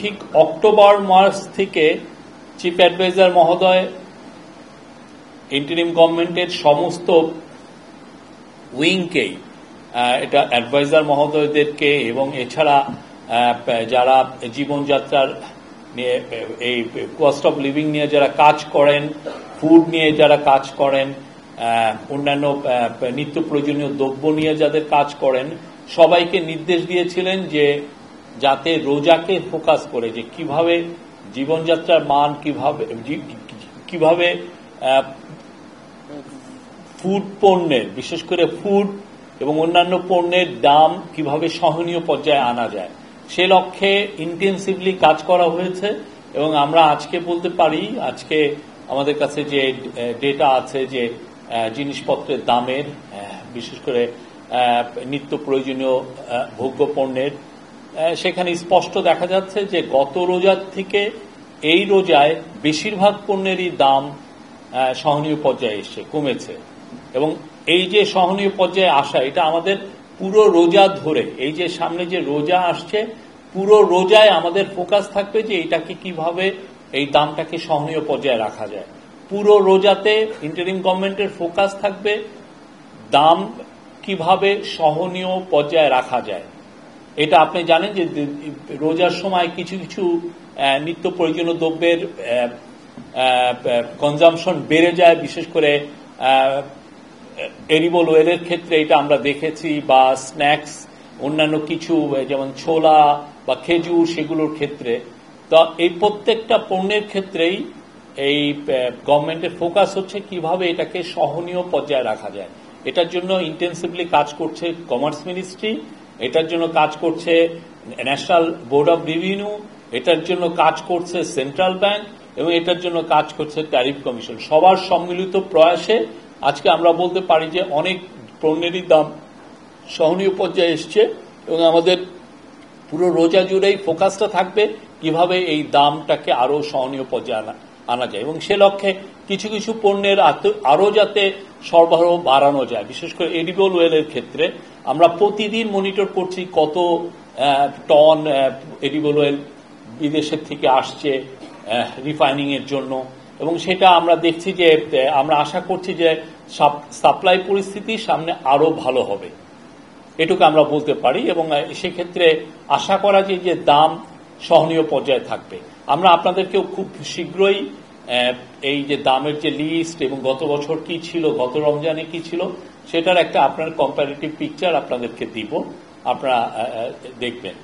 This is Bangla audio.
ঠিক অক্টোবর মাস থেকে চিফ অ্যাডভাইজার মহোদয় ইন্টারিম গভর্নমেন্টের সমস্ত উইংকেই এটা অ্যাডভাইজার মহোদয়দেরকে এবং এছাড়া যারা জীবনযাত্রার নিয়ে এই কস্ট অফ লিভিং নিয়ে যারা কাজ করেন, ফুড নিয়ে যারা কাজ করেন, অন্যান্য নিত্য প্রয়োজনীয় দ্রব্য নিয়ে যাদের কাজ করেন, সবাইকে নির্দেশ দিয়েছিলেন যে যাতে রোজাকে ফোকাস করে যে কিভাবে জীবনযাত্রার মান কিভাবে ফুড পণ্যের, বিশেষ করে ফুড এবং অন্যান্য পণ্যের দাম কিভাবে সহনীয় পর্যায়ে আনা যায়, সে লক্ষ্যে ইন্টেন্সিভলি কাজ করা হয়েছে। এবং আমরা আজকে বলতে পারি, আজকে আমাদের কাছে যে ডেটা আছে যে জিনিসপত্রের দামের, বিশেষ করে নিত্য প্রয়োজনীয় ভোগ্য পণ্যের, সেখানে স্পষ্ট দেখা যাচ্ছে যে গত রোজার থেকে এই রোজায় বেশিরভাগ পণ্যেরই দাম সহনীয় পর্যায়ে এসছে, কমেছে। এবং এই যে সহনীয় পর্যায়ে আসা, এটা আমাদের পুরো রোজা ধরে, এই যে সামনে যে রোজা আসছে, পুরো রোজায় আমাদের ফোকাস থাকবে যে এটাকে কিভাবে এই দামটাকে সহনীয় পর্যায়ে রাখা যায়। পুরো রোজাতে ইন্টারিম গভর্নমেন্টের ফোকাস থাকবে দাম কিভাবে সহনীয় পর্যায়ে রাখা যায়। এটা আপনি জানেন যে রোজার সময় কিছু কিছু নিত্য প্রয়োজনীয় দ্রব্যের কনজামশন বেড়ে যায়, বিশেষ করে এডিবল অয়েলের ক্ষেত্রে এটা আমরা দেখেছি, বা স্ন্যাক্স, অন্যান্য কিছু যেমন ছোলা বা খেজুর, সেগুলোর ক্ষেত্রে। তো এই প্রত্যেকটা পণ্যের ক্ষেত্রেই এই গভর্নমেন্টের ফোকাস হচ্ছে কিভাবে এটাকে সহনীয় পর্যায়ে রাখা যায়। এটার জন্য ইন্টেন্সিভলি কাজ করছে কমার্স মিনিস্ট্রি, এটার জন্য কাজ করছে ন্যাশনাল বোর্ড অব রেভিনিউ, এটার জন্য কাজ করছে সেন্ট্রাল ব্যাংক, এবং এটার জন্য কাজ করছে ট্যারিফ কমিশন। সবার সম্মিলিত প্রয়াসে আজকে আমরা বলতে পারি যে অনেক পণ্যেরই দাম সহনীয় পর্যায়ে এসছে। এবং আমাদের পুরো রোজা জুড়েই ফোকাসটা থাকবে কিভাবে এই দামটাকে আরো সহনীয় পর্যায়ে আনা যায়, এবং সে লক্ষ্যে কিছু কিছু পণ্যের আরো যাতে সরবরাহ বাড়ানো যায়। বিশেষ করে এডিবল অয়েলের ক্ষেত্রে আমরা প্রতিদিন মনিটর করছি কত টন এডিবল অয়েল বিদেশের থেকে আসছে রিফাইনিং এর জন্য, এবং সেটা আমরা দেখছি যে আমরা আশা করছি যে সাপ্লাই পরিস্থিতি সামনে আরো ভালো হবে, এটুকু আমরা বলতে পারি। এবং সেক্ষেত্রে আশা করা যায় যে দাম সহনীয় পর্যায়ে থাকবে। আমরা আপনাদেরকেও খুব শীঘ্রই এই যে দামের যে লিস্ট এবং গত বছর কি ছিল, গত রমজানে কি ছিল, সেটার একটা আপনার কম্পারেটিভ পিকচার আপনাদেরকে দিব, আপনারা দেখবেন।